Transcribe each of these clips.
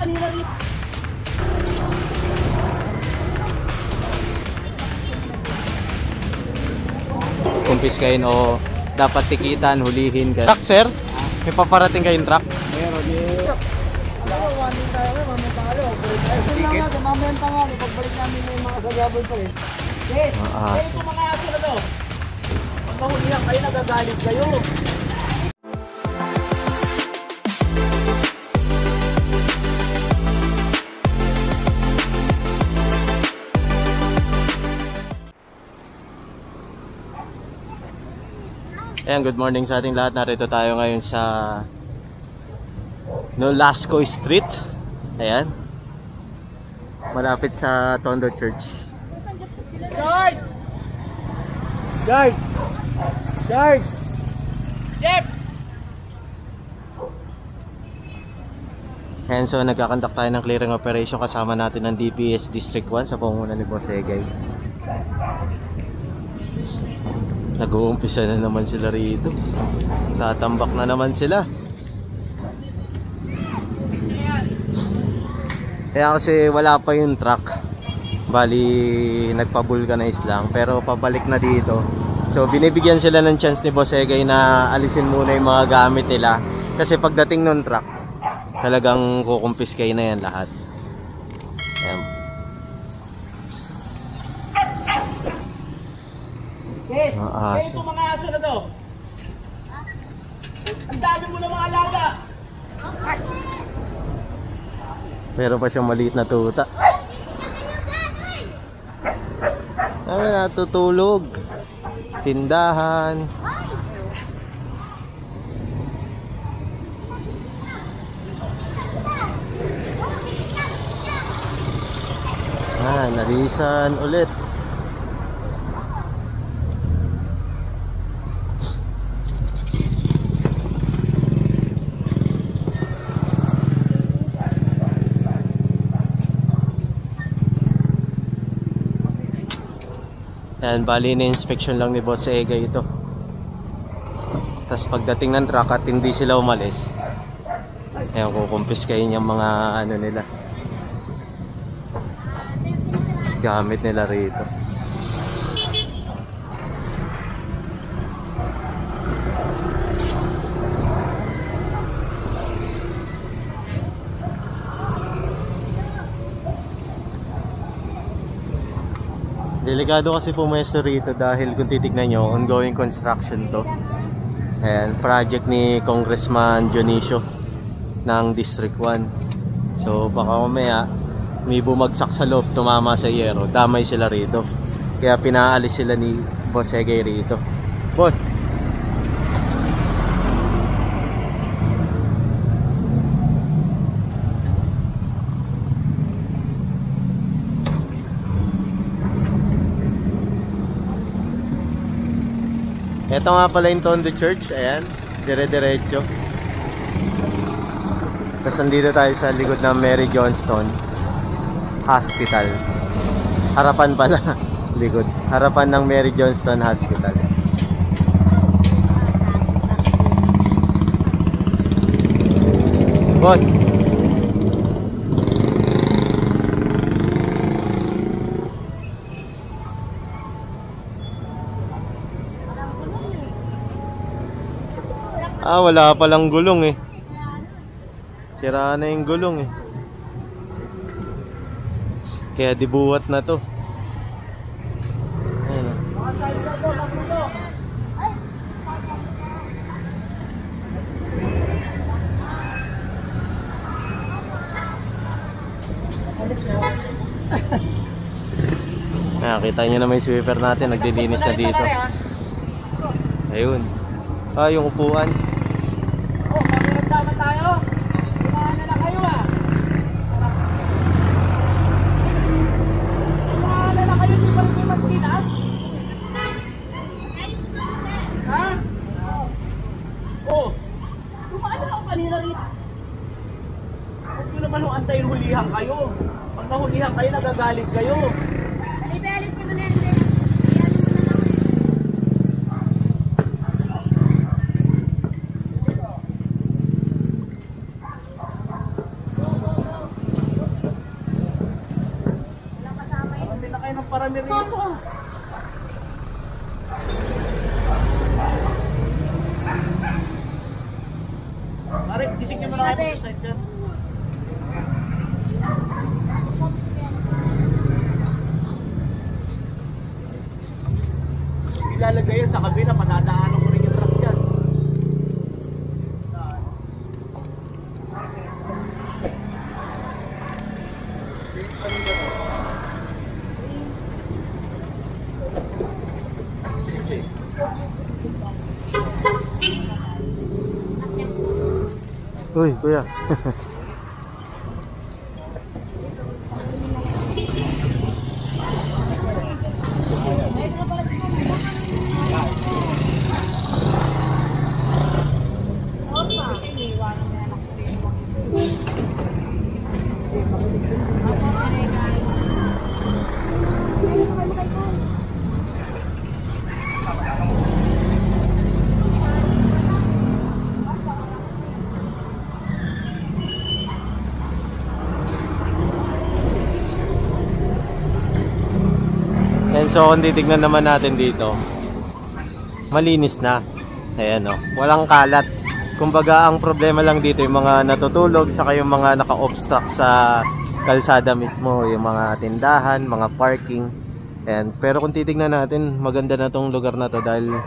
kanina rin. Kumpiskahin o dapat tikitan, hulihin. Truck, sir? May paparating kayong truck? Meron eh. Alam ko, wanin tayo eh, mamatalo. Sige nga, mamenta nga, pagbalik namin yung mga sagabon pa eh. Yes, ito mga aso na to. Pag mahulihan kayo, nagagalit kayo. Ayan, good morning sa ating lahat. Narito tayo ngayon sa Nolasco Street. Ayan, malapit sa Tondo Church. George! George! George! Jeff! Ayan, so nagkakandak tayo ng clearing operation. Kasama natin ng DPS District 1 sa pangunguna ni Boss Egay. Nag-uumpisa na naman sila rito. Tatambak na naman sila. Kaya kasi wala pa yung truck. Bali nagpa-vulcanize lang, pero pabalik na dito. So binibigyan sila ng chance ni Boss Egay na alisin muna yung mga gamit nila. Kasi pagdating ng truck, talagang kukumpiskay na yan lahat. Ayan. Yes, ito mga aso na to. Ang dami mo ng mga alaga. Meron pa siyang maliit na tuta. Ay, natutulog. Tindahan. Nalisan ulit. Ayan, bali na inspection lang ni Boss Egay ito. Tapos pagdating ng truck at hindi sila umalis, ayan, kukumpiskahin yung mga ano nila, gamit nila rito. Delikado kasi pumesto rito dahil kung titignan nyo, ongoing construction to. Ayan, project ni Congressman Dionisio ng District 1. So baka mamaya may bumagsak sa loob, tumama sa yero, damay sila rito. Kaya pinaalis sila ni Boss Egay rito. Boss! Ito nga pala yung Tondo Church. Ayan, dire-diretso. Tapos nandito tayo sa likod ng Mary Johnston Hospital. Harapan pala. Likod. Harapan ng Mary Johnston Hospital. Boss! Wala palang gulong eh. Sira na yung gulong eh. Kaya dibuwat na to. Ayan. Nakita nyo na may sweeper natin. Naglilinis na dito. Ayun. Yung upuan. Tama tayo. Kumahan na kayo ah. Kumahan na kayo, di ba rin mas kinas? Ha? Oh. Kumahan na ako kanina rin. Huwag nyo naman antayin hulihan kayo. Pag nahulihan kayo, nagagalit kayo. Alibelis mo na yan. marami rito. Marip, kisig niyo marami sa side dyan. Ilalagay yan sa kabila, patadaanan ko rin yung truck dyan. Uy, kuya. And so kung titignan naman natin dito, malinis na. Ayan o, walang kalat. Kumbaga ang problema lang dito yung mga natutulog, saka yung mga naka-obstruct sa kalsada mismo, yung mga tindahan, mga parking. Ayan. Pero kung titignan natin, maganda na tong lugar na to dahil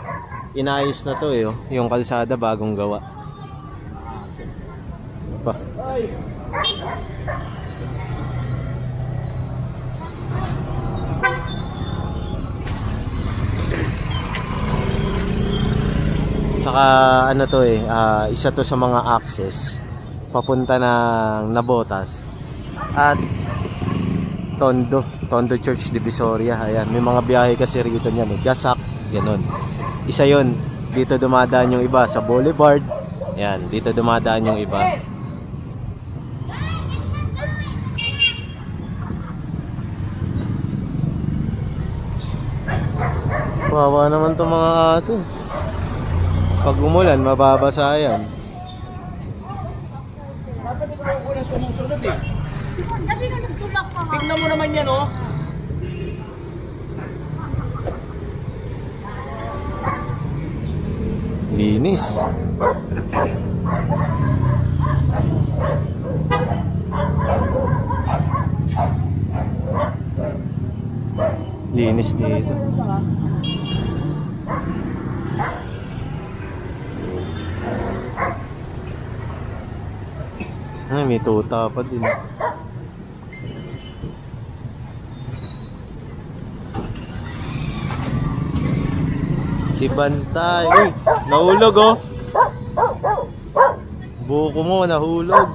inayos na to yung kalsada bagong gawa. Pa. Saka ano to isa to sa mga access papunta ng Navotas at Tondo Church Divisoria. Ayan, may mga biyahe kasi rito niyan, Gasak, ganun. Isa yon, dito dumadaan yung iba sa Boulevard. Ayan, dito dumadaan yung iba. Wawa naman itong mga aso. Pag umulan, mababasa yan. Dapat ikaw ako na sumusunod eh. Dati na nagtulak pa nga. Tignan mo naman yan oh. Linis. Linis dito. Ay, may tuta pa din. Si Bantay. Uy, nahulog oh. Buko mo, nahulog.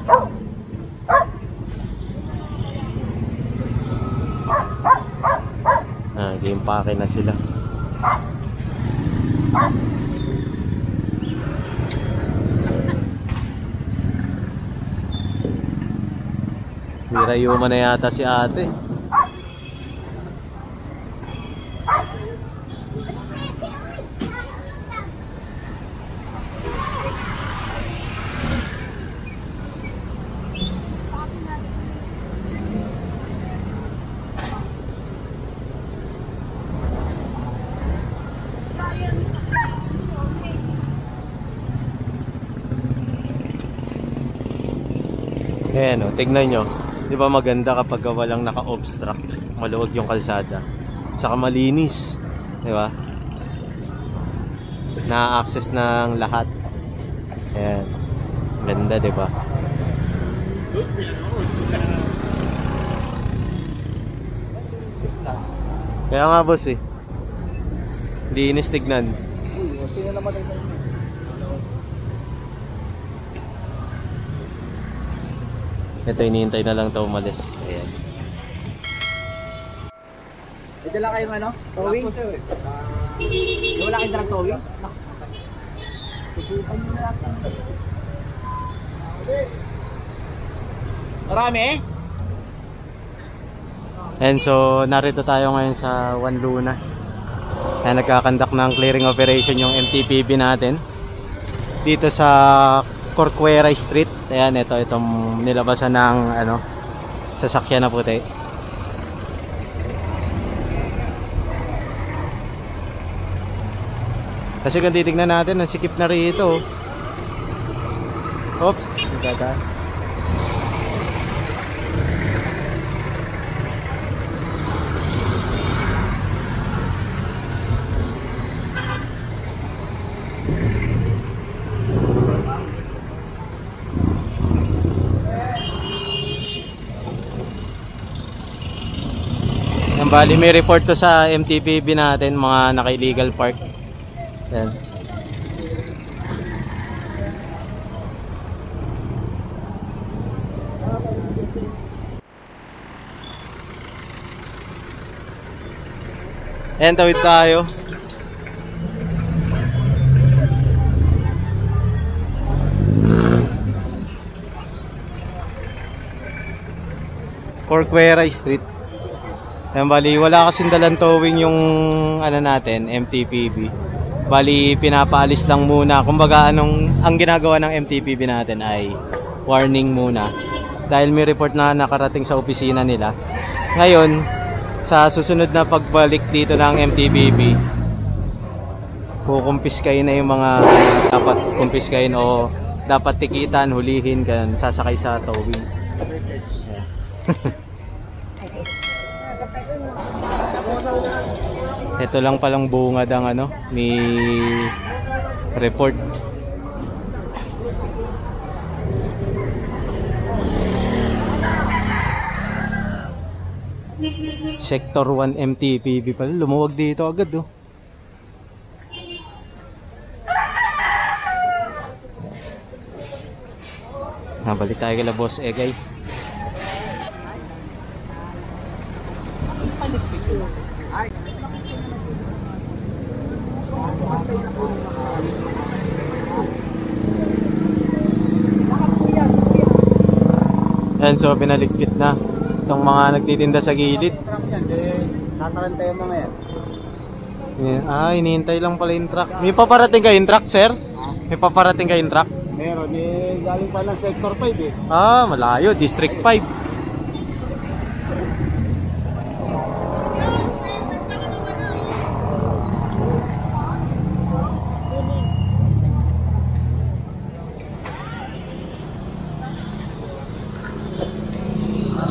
Game pake na sila. Hirayuma na yata si ate. Ayan o, tignan nyo. Di ba maganda kapag walang naka-obstruct, maluwag yung kalsada. Saka malinis, di ba? Na-access ng lahat. Ayan. Ganda, di ba? Kaya nga boss eh. Linis tignan. Sino naman ang sa'yo? Ito, hinihintay na lang ito umalis. Ayan. May dala kayong ano? Towing? Wala kayong dalang towing? Marami eh? And so, narito tayo ngayon sa Juan Luna. Kaya nagkakandak ng clearing operation yung MTPB natin. Dito sa Corcuera Street. Ayan, itong nilabasan ng sasakyan na puti. Kasi kung titignan natin, ang sikip na rito. Oops, nagdadaan. Yan, bali may report to sa MTPB natin, mga naka-illegal park. Yan. Ayan, tawid tayo. Corcuera Street. Ayan, bali wala kasing dalang towing yung ano natin, MTPB. Bali pinapaalis lang muna. Kumbaga ang ginagawa ng MTPB natin ay warning muna. Dahil may report na nakarating sa opisina nila. Ngayon, sa susunod na pagbalik dito ng MTPB, kukumpiskahin na yung mga dapat kumpiskahin o dapat tikitan, hulihin, ganun, sasakay sa towing. Ito lang palang bungad ang ano ni report. Sector 1 MTPB pala, lumuwag dito agad oh. Balik tayo kay Boss Egay. Yan, so pinaligpit na itong mga nagtitinda sa gilid. Tatarantay yung mga yan. Hinihintay lang pala yung truck. May paparating kayong truck, sir? May paparating kayong truck? Meron, galing pa ng Sector 5 eh. Malayo, District 5.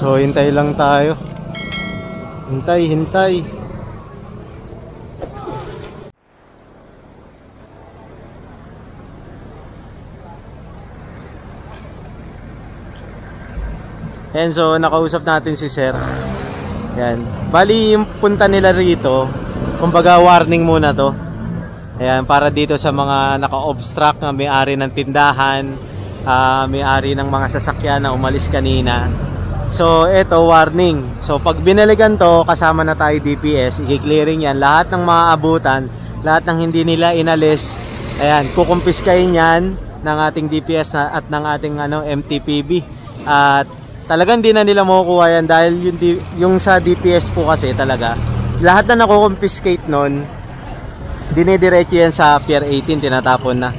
So, hintay lang tayo. Hintay. Yan, so nakausap natin si Sir. Yan. Bali yung punta nila rito, kumbaga warning muna to. Ayan, para dito sa mga naka-obstruct na may-ari ng tindahan, may-ari ng mga sasakyan na umalis kanina. So, ito warning. So, pag binalikan to, kasama na tayo DPS, i-clearing yan. Lahat ng mga abutan, lahat ng hindi nila inalis, ayan, kukumpiskahin yan ng ating DPS at ng ating MTPB. At talagang di na nila makukuha yan dahil yung sa DPS po kasi talaga, lahat na nakukumpiskate nun, dinidiretso yan sa Pier 18, tinatapon na.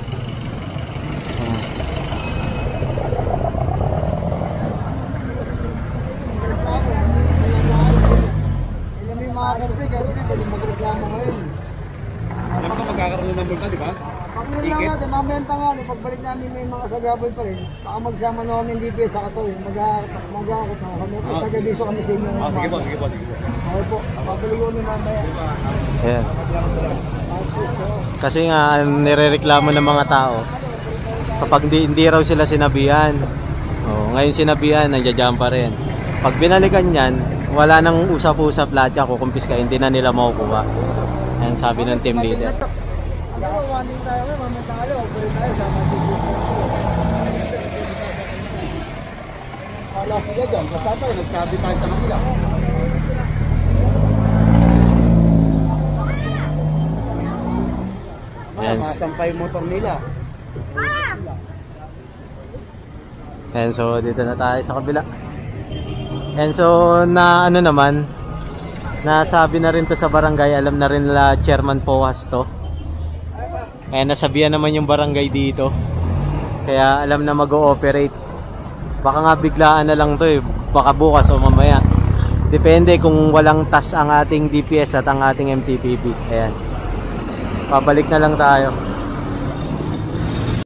Magkakaroon ng multa, di ba? Pag yun lang natin, mamenta nga, pagbalik namin may mga sagabal pa rin, baka magsama na kami ng DPS sa katoy, mag-aakot na kami, taga-biso kami sa inyo. Sige po. Okay po, papalik ko ni mamaya. Ayan. Kasi nga, nirereklamo ng mga tao, kapag hindi raw sila sinabihan, ngayon sinabihan, nandiyan pa rin. Pag binalikan yan, wala nang usap-usap lahat yan, kukumpiskahin, hindi na nila makukuha. Ayan, sabi ng team leader. Warning tayo ngayon, mamenta tayo, pwede tayo sa mga wala sila dyan, basta tayo, nagsabi tayo sa kanila. Masampay motor nila. Ayan, so dito na tayo sa kabila. Ayan, so na naman, nasabi na rin to sa barangay, alam na rin nila Chairman Poas to. Ayan, nasabihan naman yung barangay dito. Kaya alam na mag-ooperate. Baka nga biglaan na lang to baka bukas o mamaya. Depende kung walang tas ang ating DPS at ang ating MTPB. Ayan. Pabalik na lang tayo.